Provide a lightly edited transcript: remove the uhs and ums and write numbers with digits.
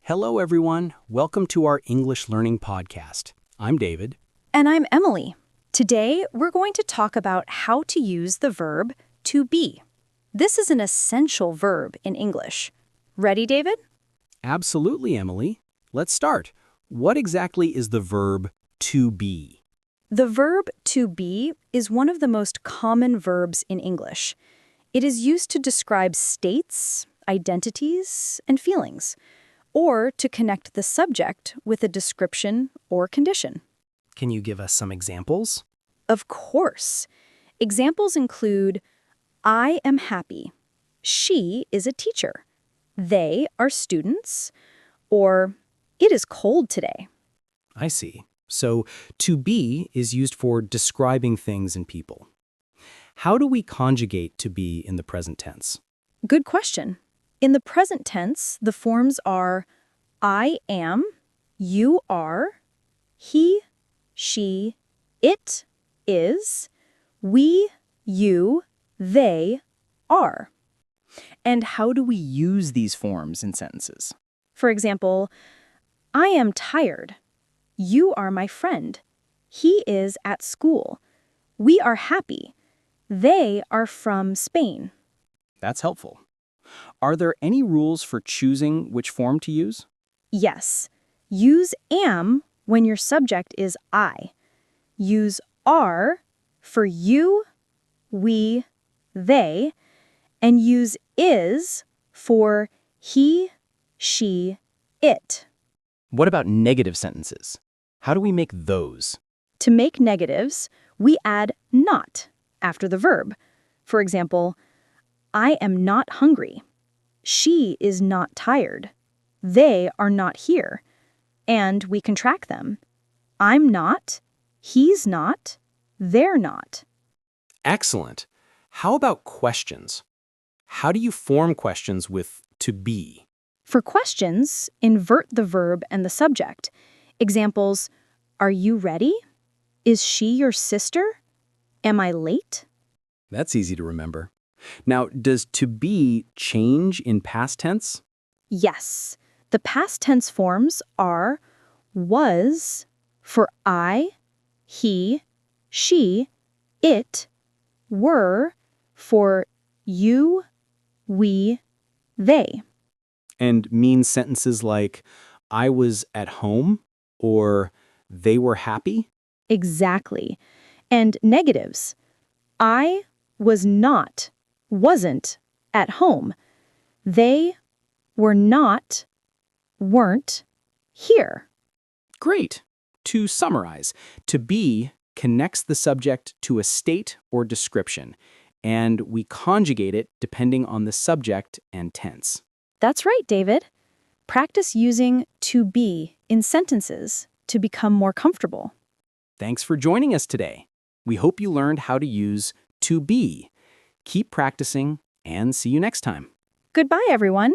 Hello, everyone. Welcome to our English Learning Podcast. I'm David. And I'm Emily. Today, we're going to talk about how to use the verb to be. This is an essential verb in English. Ready, David? Absolutely, Emily. Let's start. What exactly is the verb to be? The verb to be is one of the most common verbs in English. It is used to describe states, identities, and feelings, or to connect the subject with a description or condition. Can you give us some examples? Of course. Examples include, I am happy. She is a teacher. They are students. Or, it is cold today. I see. So, to be is used for describing things and people. How do we conjugate to be in the present tense? Good question. In the present tense, the forms are I am, you are, he, she, it is, we, you, they are. And how do we use these forms in sentences? For example, I am tired. You are my friend. He is at school. We are happy. They are from Spain. That's helpful. Are there any rules for choosing which form to use? Yes. Use am when your subject is I. Use are for you, we, they, and use is for he, she, it. What about negative sentences? How do we make those? To make negatives, we add not after the verb. For example, I am not hungry. She is not tired. They are not here. And we contract them. I'm not. He's not. They're not. Excellent. How about questions? How do you form questions with to be? For questions, invert the verb and the subject. Examples, are you ready? Is she your sister? Am I late? That's easy to remember. Now, does to be change in past tense? Yes. The past tense forms are was for I, he, she, it, were for you, we, they. And means sentences like, I was at home or they were happy? Exactly. And negatives. I was not, wasn't, at home. They were not, weren't, here. Great. To summarize, to be connects the subject to a state or description, and we conjugate it depending on the subject and tense. That's right, David. Practice using to be in sentences to become more comfortable. Thanks for joining us today. We hope you learned how to use to be. Keep practicing and see you next time. Goodbye, everyone.